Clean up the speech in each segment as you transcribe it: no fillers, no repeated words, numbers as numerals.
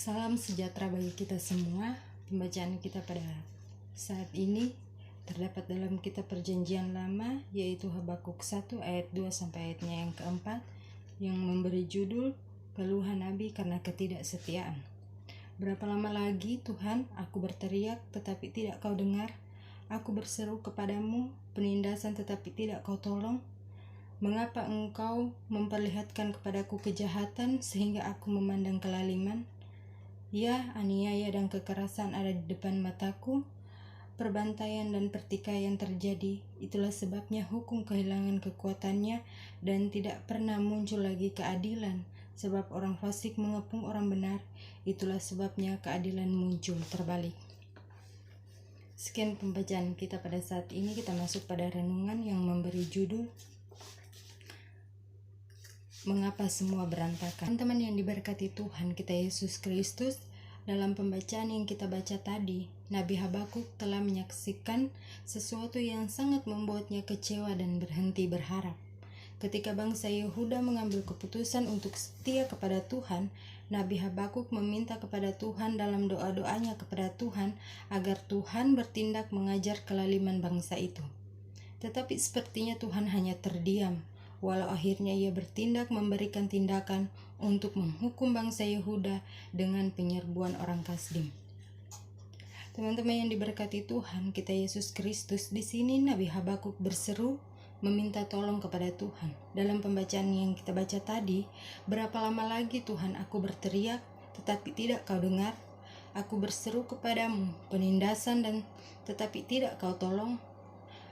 Salam sejahtera bagi kita semua. Pembacaan kita pada saat ini terdapat dalam kitab Perjanjian Lama, yaitu Habakuk 1 ayat 2 sampai ayatnya yang keempat, yang memberi judul Keluhan Nabi karena Ketidaksetiaan. Berapa lama lagi, Tuhan, aku berteriak tetapi tidak kau dengar. Aku berseru kepadamu, penindasan tetapi tidak kau tolong. Mengapa engkau memperlihatkan kepadaku kejahatan sehingga aku memandang kelaliman? Ya, aniaya dan kekerasan ada di depan mataku, perbantaian dan pertikaian terjadi. Itulah sebabnya hukum kehilangan kekuatannya dan tidak pernah muncul lagi keadilan. Sebab orang fasik mengepung orang benar, itulah sebabnya keadilan muncul terbalik. Sekian pembacaan kita pada saat ini. Kita masuk pada renungan yang memberi judul Mengapa Semua Berantakan. Teman-teman yang diberkati Tuhan kita Yesus Kristus, dalam pembacaan yang kita baca tadi, Nabi Habakuk telah menyaksikan sesuatu yang sangat membuatnya kecewa dan berhenti berharap. Ketika bangsa Yehuda mengambil keputusan untuk setia kepada Tuhan, Nabi Habakuk meminta kepada Tuhan dalam doa-doanya kepada Tuhan agar Tuhan bertindak mengajar kelaliman bangsa itu. Tetapi sepertinya Tuhan hanya terdiam, walau akhirnya ia bertindak memberikan tindakan untuk menghukum bangsa Yehuda dengan penyerbuan orang Kasdim. Teman-teman yang diberkati Tuhan kita Yesus Kristus, di sini Nabi Habakuk berseru meminta tolong kepada Tuhan. Dalam pembacaan yang kita baca tadi, berapa lama lagi Tuhan aku berteriak tetapi tidak kau dengar? Aku berseru kepadamu penindasan dan tetapi tidak kau tolong.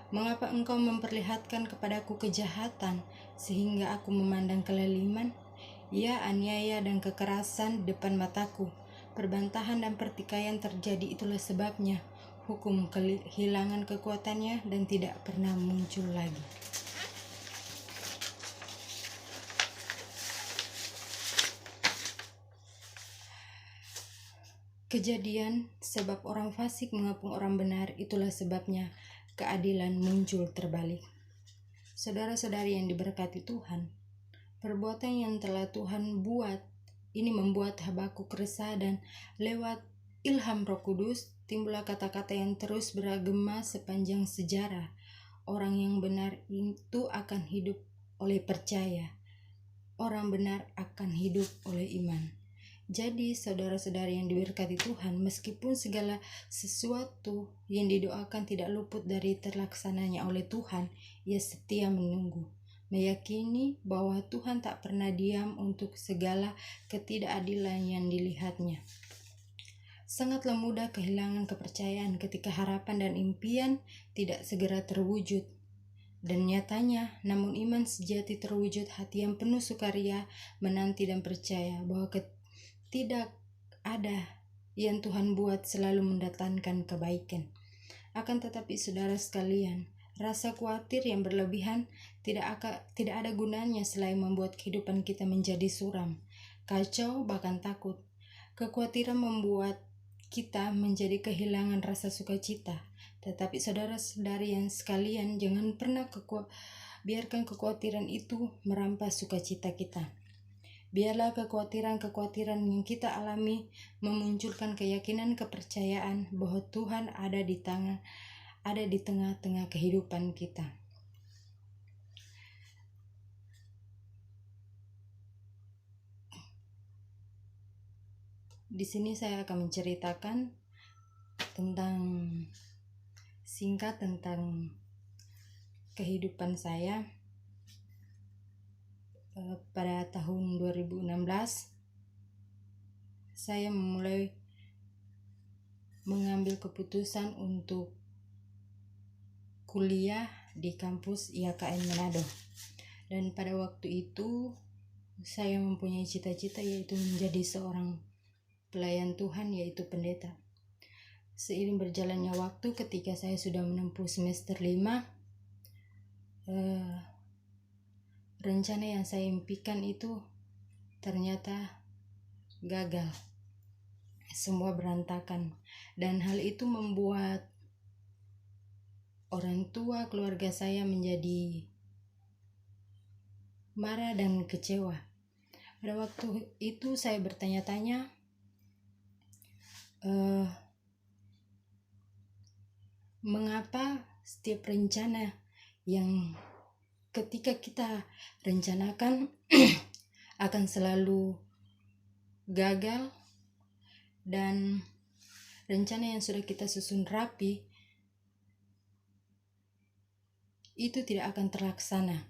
Mengapa engkau memperlihatkan kepadaku kejahatan sehingga aku memandang kelaliman? Ya, aniaya dan kekerasan di depan mataku, perbantahan dan pertikaian terjadi, itulah sebabnya hukum kehilangan kekuatannya dan tidak pernah muncul lagi. Kejadian sebab orang fasik mengepung orang benar, itulah sebabnya keadilan muncul terbalik. Saudara-saudari yang diberkati Tuhan, perbuatan yang telah Tuhan buat ini membuat Habakuk resah, dan lewat ilham Roh Kudus timbullah kata-kata yang terus beragema sepanjang sejarah. Orang yang benar itu akan hidup oleh percaya. Orang benar akan hidup oleh iman. Jadi saudara-saudari yang diberkati Tuhan, meskipun segala sesuatu yang didoakan tidak luput dari terlaksananya oleh Tuhan, ia setia menunggu, meyakini bahwa Tuhan tak pernah diam untuk segala ketidakadilan yang dilihatnya. Sangatlah mudah kehilangan kepercayaan ketika harapan dan impian tidak segera terwujud. Dan nyatanya, namun iman sejati terwujud hati yang penuh sukaria, menanti dan percaya bahwa tidak ada yang Tuhan buat selalu mendatangkan kebaikan. Akan tetapi saudara sekalian, rasa khawatir yang berlebihan tidak ada gunanya selain membuat kehidupan kita menjadi suram, kacau, bahkan takut. Kekhawatiran membuat kita menjadi kehilangan rasa sukacita. Tetapi saudara-saudari yang sekalian, jangan pernah biarkan kekhawatiran itu merampas sukacita kita. Biarlah kekhawatiran yang kita alami memunculkan keyakinan, kepercayaan bahwa Tuhan ada di tengah-tengah kehidupan kita. Di sini saya akan menceritakan singkat tentang kehidupan saya. Pada tahun 2016 saya mulai mengambil keputusan untuk kuliah di kampus IAKN Manado. Dan pada waktu itu saya mempunyai cita-cita, yaitu menjadi seorang pelayan Tuhan, yaitu pendeta. Seiring berjalannya waktu, ketika saya sudah menempuh semester 5, rencana yang saya impikan itu ternyata gagal. Semua berantakan, dan hal itu membuat orang tua keluarga saya menjadi marah dan kecewa. Pada waktu itu saya bertanya-tanya, mengapa setiap rencana yang ketika kita rencanakan akan selalu gagal, dan rencana yang sudah kita susun rapi itu tidak akan terlaksana.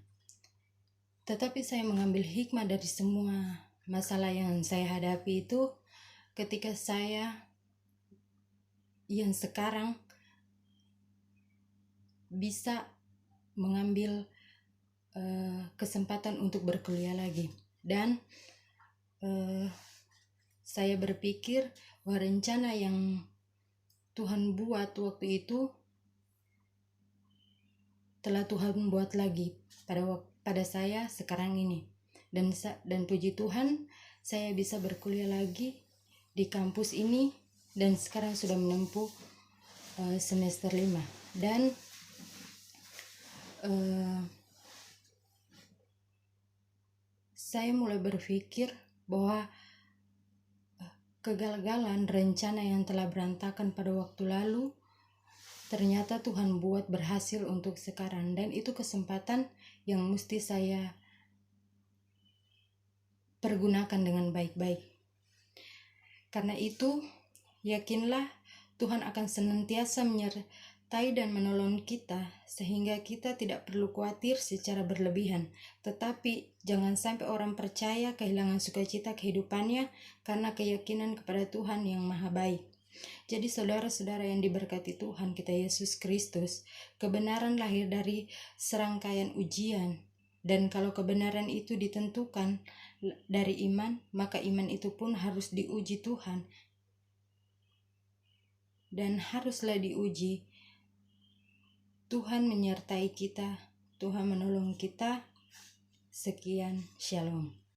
Tetapi saya mengambil hikmah dari semua masalah yang saya hadapi itu ketika saya yang sekarang bisa mengambil kesempatan untuk berkuliah lagi. Dan saya berpikir bahwa rencana yang Tuhan buat waktu itu telah Tuhan buat lagi pada saya sekarang ini. Dan puji Tuhan, saya bisa berkuliah lagi di kampus ini dan sekarang sudah menempuh semester 5. Dan saya mulai berpikir bahwa kegagalan rencana yang telah berantakan pada waktu lalu ternyata Tuhan buat berhasil untuk sekarang, dan itu kesempatan yang mesti saya pergunakan dengan baik-baik. Karena itu, yakinlah Tuhan akan senantiasa menyertai dan menolong kita sehingga kita tidak perlu khawatir secara berlebihan. Tetapi jangan sampai orang percaya kehilangan sukacita kehidupannya karena keyakinan kepada Tuhan yang Maha Baik. Jadi saudara-saudara yang diberkati Tuhan kita Yesus Kristus, kebenaran lahir dari serangkaian ujian. Dan kalau kebenaran itu ditentukan dari iman, maka iman itu pun harus diuji Tuhan. Dan haruslah diuji. Tuhan menyertai kita, Tuhan menolong kita. Sekian, shalom.